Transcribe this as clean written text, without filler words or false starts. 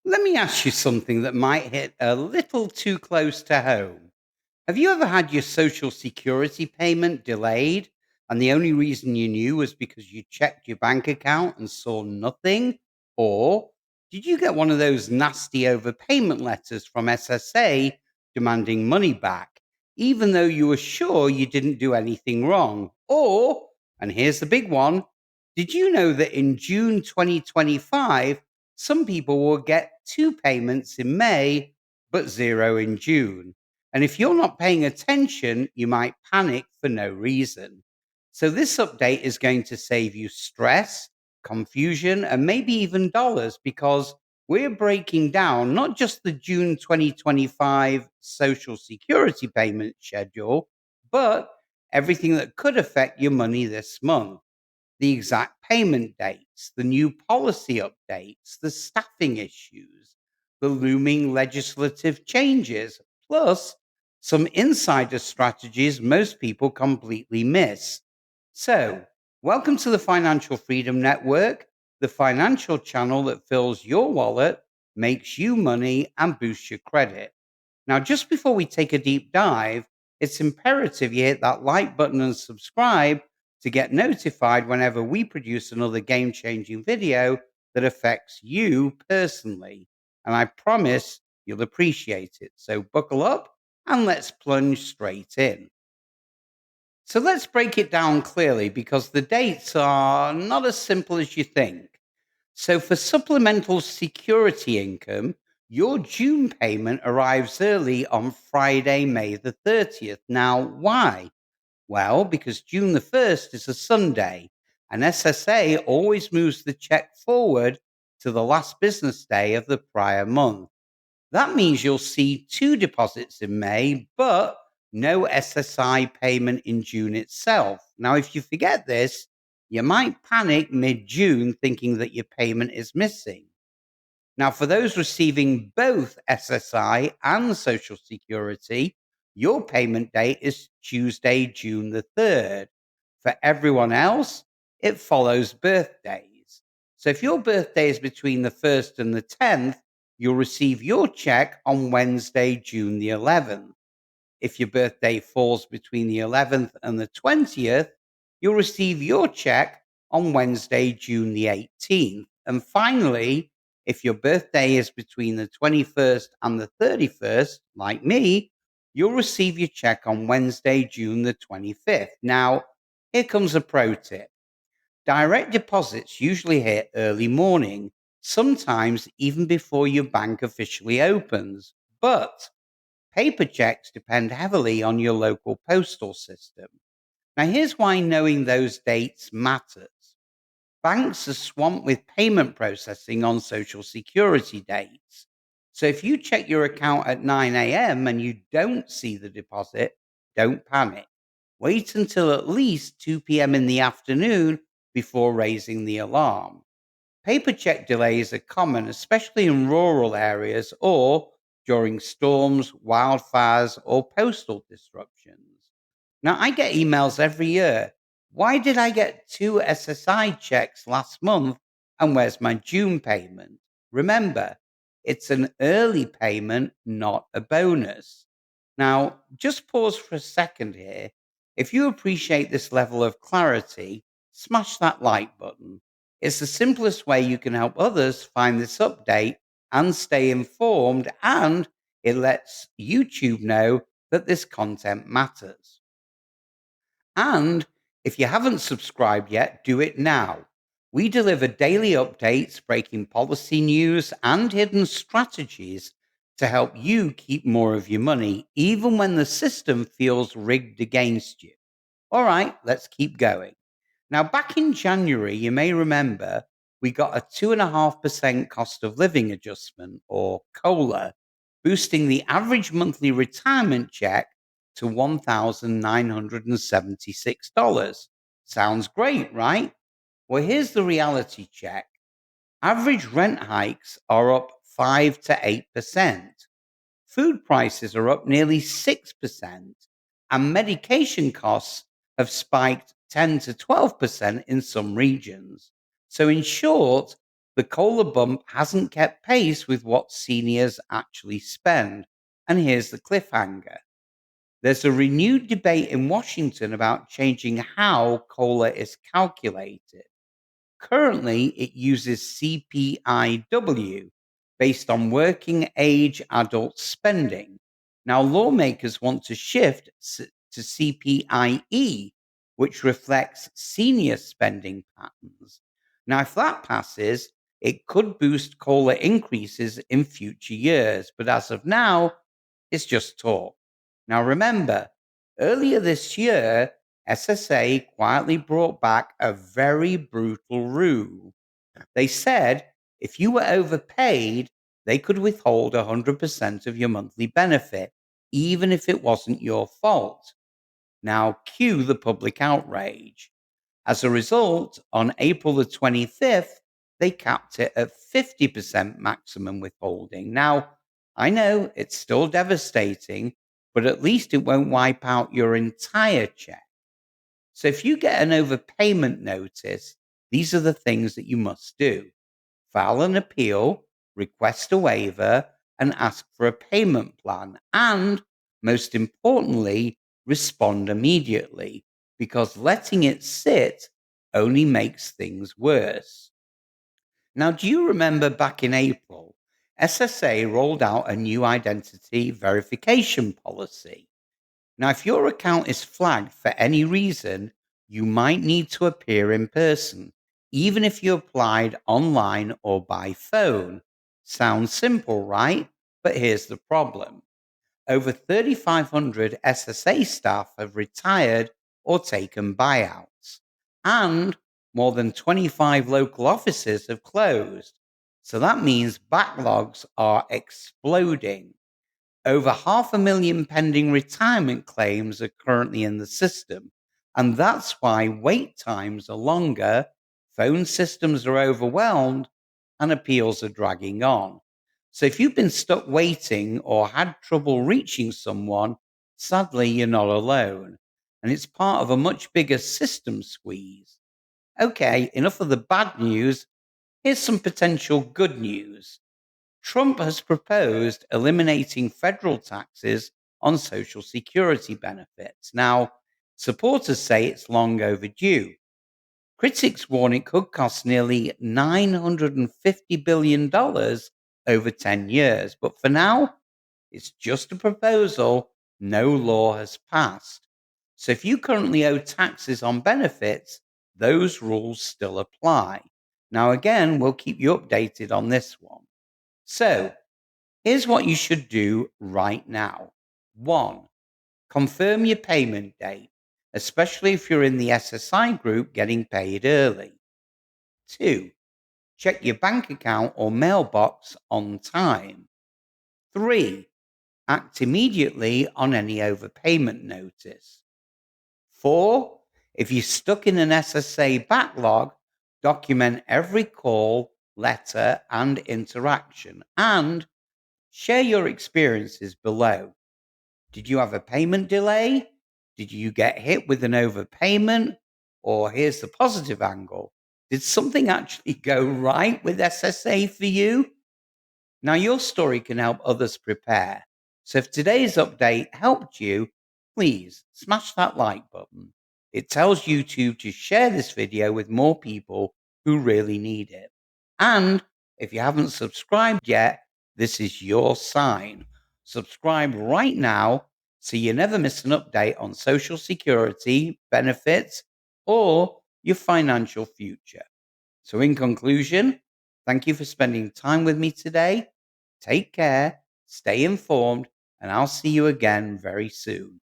Let me ask you something that might hit a little too close to home. Have you ever had your social security payment delayed and the only reason you knew was because you checked your bank account and saw nothing? Or did you get one of those nasty overpayment letters from SSA demanding money back, even though you were sure you didn't do anything wrong? Or, and here's the big one, did you know that in June 2025, some people will get two payments in May, but zero in June? And if you're not paying attention, you might panic for no reason. So, this update is going to save you stress, confusion, and maybe even dollars because we're breaking down not just the June 2025 Social Security payment schedule, but everything that could affect your money this month: the exact payment dates, the new policy updates, the staffing issues, the looming legislative changes, plus some insider strategies most people completely miss. So, welcome to the Financial Freedom Network, the financial channel that fills your wallet, makes you money, and boosts your credit. Now, just before we take a deep dive, it's imperative you hit that like button and subscribe to get notified whenever we produce another game changing video that affects you personally. And I promise you'll appreciate it. So, buckle up and let's plunge straight in. So, let's break it down clearly because the dates are not as simple as you think. So, for supplemental security income, your June payment arrives early on Friday, May the 30th. Now, why? Well, because June the 1st is a Sunday, and SSA always moves the check forward to the last business day of the prior month. That means you'll see two deposits in May, but no SSI payment in June itself. Now, if you forget this, you might panic mid June thinking that your payment is missing. Now, for those receiving both SSI and Social Security, your payment date is Tuesday, June the 3rd. For everyone else, it follows birthdays. So if your birthday is between the 1st and the 10th, you'll receive your check on Wednesday, June the 11th. If your birthday falls between the 11th and the 20th, you'll receive your check on Wednesday, June the 18th. And finally, if your birthday is between the 21st and the 31st, like me, you'll receive your check on Wednesday, June the 25th. Now, here comes a pro tip. Direct deposits usually hit early morning, sometimes even before your bank officially opens. But paper checks depend heavily on your local postal system. Now, here's why knowing those dates matters. Banks are swamped with payment processing on Social Security dates. So if you check your account at 9 a.m. and you don't see the deposit, don't panic. Wait until at least 2 p.m. in the afternoon before raising the alarm. Paper check delays are common, especially in rural areas or during storms, wildfires, or postal disruptions. Now, I get emails every year. Why did I get two SSI checks last month? And where's my June payment? Remember, it's an early payment, not a bonus. Now, just pause for a second here. If you appreciate this level of clarity, smash that like button. It's the simplest way you can help others find this update and stay informed, and it lets YouTube know that this content matters. And if you haven't subscribed yet, do it now. We deliver daily updates, breaking policy news, and hidden strategies to help you keep more of your money, even when the system feels rigged against you. All right, let's keep going. Now, back in January, you may remember we got a 2.5% cost of living adjustment, or COLA, boosting the average monthly retirement check to $1,976. Sounds great, right? Well, here's the reality check. Average rent hikes are up 5 to 8%. Food prices are up nearly 6%, and medication costs have spiked 10 to 12% in some regions. So, in short, The COLA bump hasn't kept pace with what seniors actually spend. And here's the cliffhanger: there's a renewed debate in Washington about changing how COLA is calculated. Currently, it uses CPIW based on working age adult spending. Now, lawmakers want to shift to CPIE, which reflects senior spending patterns. Now, if that passes, it could boost COLA increases in future years. But as of now, it's just talk. Now, remember, earlier this year, SSA quietly brought back a very brutal rule. They said if you were overpaid, they could withhold 100% of your monthly benefit, even if it wasn't your fault. Now, cue the public outrage. As a result, on April the 25th, they capped it at 50% maximum withholding. Now, I know it's still devastating, but at least it won't wipe out your entire check. So if you get an overpayment notice, these are the things that you must do: file an appeal, request a waiver, and ask for a payment plan. And most importantly, respond immediately, because letting it sit only makes things worse. Now, do you remember back in April, SSA rolled out a new identity verification policy? Now, if your account is flagged for any reason, you might need to appear in person, even if you applied online or by phone. Sounds simple, right? But here's the problem: over 3,500 SSA staff have retired or taken buyouts, and more than 25 local offices have closed. So that means backlogs are exploding. Over 500,000 pending retirement claims are currently in the system, and that's why wait times are longer, phone systems are overwhelmed, and appeals are dragging on. So if you've been stuck waiting or had trouble reaching someone, sadly, you're not alone. And it's part of a much bigger system squeeze. Okay, enough of the bad news. Here's some potential good news. Trump has proposed eliminating federal taxes on Social Security benefits. Now, supporters say it's long overdue. Critics warn it could cost nearly $950 billion over 10 years. But for now, it's just a proposal. No law has passed. So if you currently owe taxes on benefits, those rules still apply. Now, again, we'll keep you updated on this one. So, here's what you should do right now. 1. Confirm your payment date, especially if you're in the SSI group getting paid early. 2. Check your bank account or mailbox on time. 3. Act immediately on any overpayment notice. 4. If you're stuck in an SSA backlog, document every call, letter, and interaction, and share your experiences below. Did you have a payment delay? Did you get hit with an overpayment? Or here's the positive angle: did something actually go right with SSA for you? Now, your story can help others prepare. So, if today's update helped you, please smash that like button. It tells YouTube to share this video with more people who really need it. And if you haven't subscribed yet, this is your sign. Subscribe right now so you never miss an update on Social Security, benefits, or your financial future. So, in conclusion, thank you for spending time with me today. Take care, stay informed, and I'll see you again very soon.